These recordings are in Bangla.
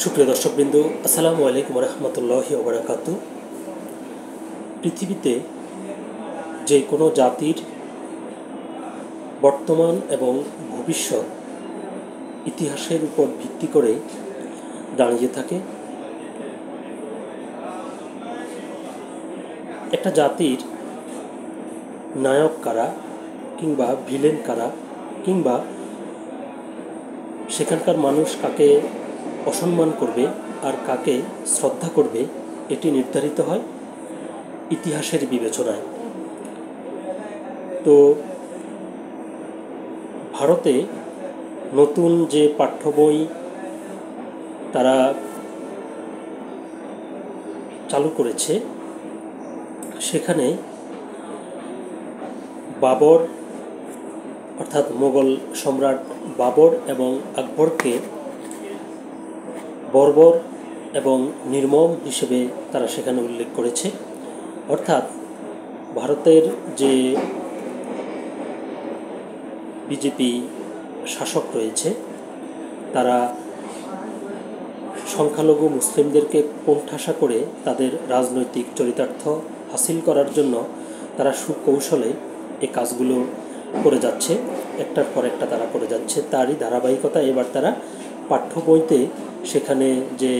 সুপ্রিয় দর্শকবৃন্দ, আসসালামু আলাইকুম রহমতুল্লাহি ওয়া বারাকাতুহু। পৃথিবীতে যে কোনো জাতির বর্তমান এবং ভবিষ্যৎ ইতিহাসের উপর ভিত্তি করে দাঁড়িয়ে থাকে। একটা জাতির নায়ক কারা কিংবা ভিলেন কারা, কিংবা সেখানকার মানুষ কাকে অসম্মান করবে আর কাকে শ্রদ্ধা করবে, এটি নির্ধারিত হয় ইতিহাসের বিবেচনায়। তো ভারতে নতুন যে পাঠ্য বই তারা চালু করেছে, সেখানে বাবর অর্থাৎ মোগল সম্রাট বাবর এবং আকবরকে বর্বর এবং নির্মম হিসেবে তারা সেখানে উল্লেখ করেছে। অর্থাৎ ভারতের যে বিজেপি শাসক রয়েছে, তারা সংখ্যালঘু মুসলিমদেরকে কোণঠাসা করে তাদের রাজনৈতিক চরিতার্থ হাসিল করার জন্য তারা সুকৌশলে এই কাজগুলো করে যাচ্ছে, একটার পর একটা তারা করে যাচ্ছে। তারই ধারাবাহিকতা এবার তারা পাঠ্য বইতে সেখানে যে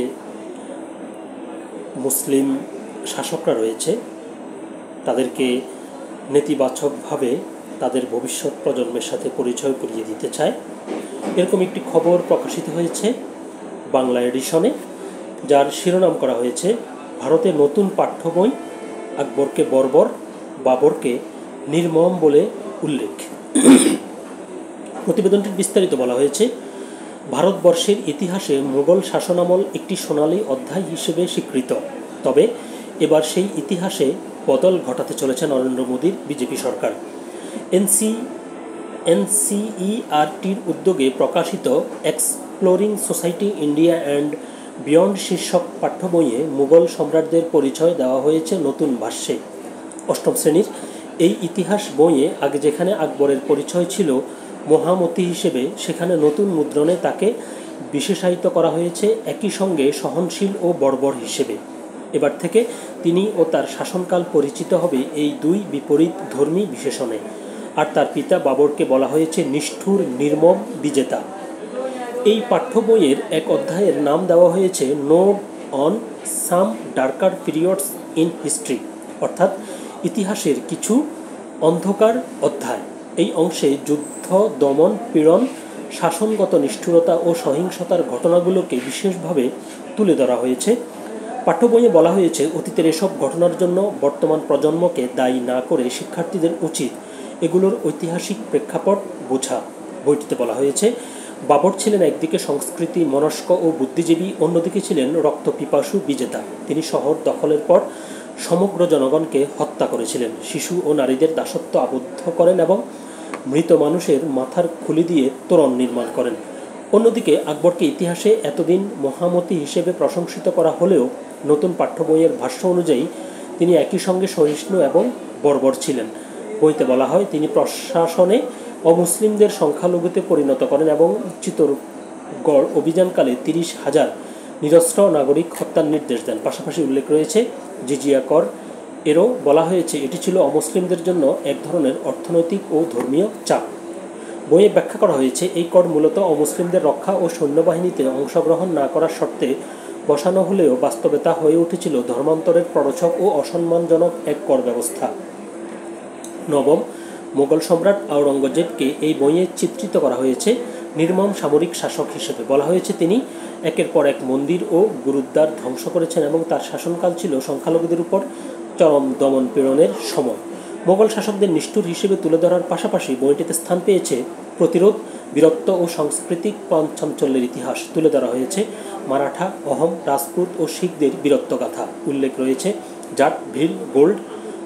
মুসলিম শাসকরা রয়েছে তাদেরকে নেতিবাচকভাবে তাদের ভবিষ্যৎ প্রজন্মের সাথে পরিচয় করিয়ে দিতে চায়। এরকম একটি খবর প্রকাশিত হয়েছে বাংলা এডিশনে, যার শিরোনাম করা হয়েছে ভারতের নতুন পাঠ্য বই আকবরকে বর্বর, বাবরকে নির্মম বলে উল্লেখ। প্রতিবেদনটির বিস্তারিত বলা হয়েছে, ভারতবর্ষের ইতিহাসে মুঘল শাসনামল একটি সোনালী অধ্যায় হিসেবে স্বীকৃত। তবে এবার সেই ইতিহাসে বদল ঘটাতে চলেছে নরেন্দ্র মোদীর বিজেপি সরকার। এনসিইআরটির উদ্যোগে প্রকাশিত exploring society India and beyond শীর্ষক পাঠ্য বইয়ে মুঘল সম্রাটদের পরিচয় দেওয়া হয়েছে নতুন ভাষ্যে। অষ্টম শ্রেণীর এই ইতিহাস বইয়ে আগে যেখানে আকবরের পরিচয় ছিল মহামতি হিসেবে, সেখানে নতুন মুদ্রণে তাকে বিশেষায়িত করা হয়েছে একই সঙ্গে সহনশীল ও বর্বর হিসেবে। এবার থেকে তিনি ও তার শাসনকাল পরিচিত হবে এই দুই বিপরীত ধর্মী বিশেষণে। আর তার পিতা বাবরকে বলা হয়েছে নিষ্ঠুর নির্মম বিজেতা। এই পাঠ্য বইয়ের এক অধ্যায়ের নাম দেওয়া হয়েছে note on some darker periods in history, অর্থাৎ ইতিহাসের কিছু অন্ধকার অধ্যায়। এই অংশে যুদ্ধ, দমন, পীড়ন, শাসনগত নিষ্ঠুরতা ও সহিংসতার ঘটনাগুলোকে বিশেষভাবে তুলে ধরা হয়েছে। পাঠ্য বইয়ে বলা হয়েছে, অতীতের এসব ঘটনার জন্য বর্তমান প্রজন্মকে দায়ী না করে শিক্ষার্থীদের উচিত এগুলোর ঐতিহাসিক প্রেক্ষাপট বোঝা। বইটিতে বলা হয়েছে, বাবর ছিলেন একদিকে সংস্কৃতি মনস্ক ও বুদ্ধিজীবী, অন্যদিকে ছিলেন রক্তপিপাসু বিজেতা। তিনি শহর দখলের পর সমগ্র জনগণকে হত্যা করেছিলেন, শিশু ও নারীদের দাসত্ব আবদ্ধ করেন এবং মৃত মানুষের মাথার খুলি দিয়ে তোরণ নির্মাণ করেন। অন্যদিকে আকবরকে ইতিহাসে এতদিন মহামতি হিসেবে প্রশংসিত করা হলেও নতুন পাঠ্য বইয়ের ভাষ্য অনুযায়ী তিনি একই সঙ্গে সহিষ্ণু এবং বর্বর ছিলেন। বইতে বলা হয়, তিনি প্রশাসনে অমুসলিমদের সংখ্যালঘুতে পরিণত করেন এবং চিত্তরগড় অভিযানকালে 30,000 নিরস্ত্র নাগরিক হত্যার নির্দেশ দেন। পাশাপাশি উল্লেখ রয়েছে জিজিয়া কর। এরও বলা হয়েছে এটি ছিল অমুসলিমদের জন্য এক ধরনের অর্থনৈতিক ও ধর্মীয় চাপ। বইয়ে ব্যাখ্যা করা হয়েছে, এই কর মূলত অমুসলিমদের রক্ষা ও সৈন্যবাহিনীতে অংশগ্রহণ না করার শর্তে বসানো হলেও বাস্তবে তা হয়ে উঠেছিল ধর্মান্তরের প্ররোচক ও অসম্মানজনক এক কর ব্যবস্থা। নবম মোগল সম্রাট আওরঙ্গজেবকে এই বইয়ে চিত্রিত করা হয়েছে নির্মম সামরিক শাসক হিসেবে। বলা হয়েছে, তিনি একের পর এক মন্দির ও গুরুদ্বার ধ্বংস করেছেন এবং তার শাসনকাল ছিল সংখ্যালঘুদের উপর চরম দমন পীড়নের সময়। মোগল শাসকদের নিষ্ঠুর হিসেবে তুলে ধরার পাশাপাশি বইটিতে স্থান পেয়েছে প্রতিরোধ, বীরত্ব ও সাংস্কৃতিক পাঞ্চাঞ্চল্যের ইতিহাস। তুলে ধরা হয়েছে মারাঠা, অহোম, রাজপুত ও শিখদের বীরত্বগাথা। উল্লেখ রয়েছে জাট, ভিল, গোল্ড,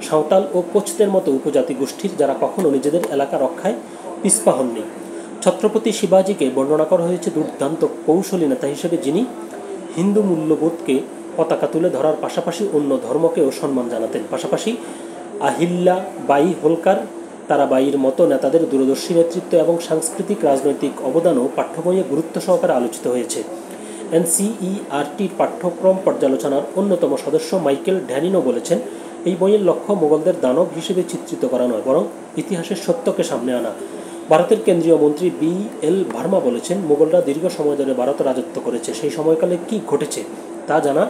সাঁওতাল ও কোচদের মতো উপজাতি গোষ্ঠীর, যারা কখনো নিজেদের এলাকা রক্ষায় পিছপা হননি। ছত্রপতি শিবাজিকে বর্ণনা করা হয়েছে দুর্দান্ত কৌশলী নেতা হিসেবে, যিনি হিন্দু মূল্যবোধকে পতাকা তুলে ধরার পাশাপাশি অন্য ধর্মকেও সম্মান জানাতেন। পাশাপাশি আহিল্যা বাই হোলকার, তারাবাঈর মতো নেতাদের দূরদর্শী নেতৃত্ব এবং সাংস্কৃতিক রাজনৈতিক অবদানও পাঠ্য বইয়ে গুরুত্ব সহকারে আলোচিত হয়েছে। এনসিইআরটির পাঠ্যক্রম পর্যালোচনার অন্যতম সদস্য মাইকেল ড্যানিনো বলেছেন, এই বইয়ের লক্ষ্য মোগলদের দানব হিসেবে চিত্রিত করা নয়, বরং ইতিহাসের সত্যকে সামনে আনা। ভারতের কেন্দ্রীয় মন্ত্রী বি.এল. ভার্মা বলেছেন, মোগলরা দীর্ঘ সময় ধরে ভারত রাজত্ব করেছে, সেই সময়কালে কী ঘটেছে তা জানা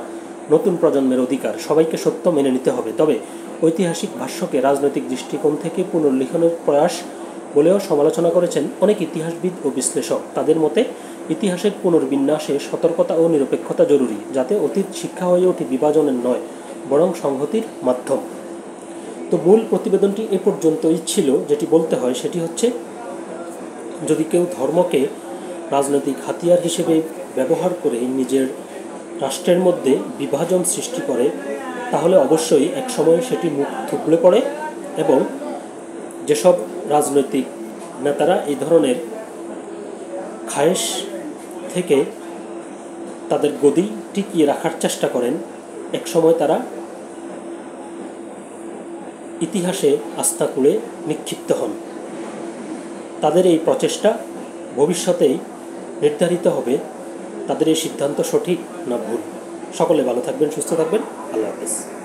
নতুন প্রজন্মের অধিকার। সবাইকে সত্য মেনে নিতে হবে, তবে ঐতিহাসিক ভাষ্যকে রাজনৈতিক দৃষ্টিকোণ থেকে পুনর্লিখনের প্রয়াস বলেও সমালোচনা করেছেন অনেক ইতিহাসবিদ ও বিশ্লেষক। তাদের মতে ইতিহাসের পুনর্বিন্যাসে সতর্কতা ও নিরপেক্ষতা জরুরি, যাতে অতীত শিক্ষা হয়ে ওঠে বিভাজনের নয়, বরং সংহতির মাধ্যম। তো মূল প্রতিবেদনটি এ পর্যন্তই ছিল। যেটি বলতে হয় সেটি হচ্ছে, যদি কেউ ধর্মকে রাজনৈতিক হাতিয়ার হিসেবে ব্যবহার করে নিজের রাষ্ট্রের মধ্যে বিভাজন সৃষ্টি করে, তাহলে অবশ্যই একসময় সেটি মুখ থুবড়ে পড়ে এবং যেসব রাজনৈতিক নেতারা এই ধরনের খায়েশ থেকে তাদের গদি টিকিয়ে রাখার চেষ্টা করেন, একসময় তারা ইতিহাসে আস্তাকুঁড়ে নিক্ষিপ্ত হন। তাদের এই প্রচেষ্টা ভবিষ্যতেই নির্ধারিত হবে তাদের এই সিদ্ধান্ত সঠিক না ভুল। সকলে ভালো থাকবেন, সুস্থ থাকবেন। আল্লাহ হাফেজ।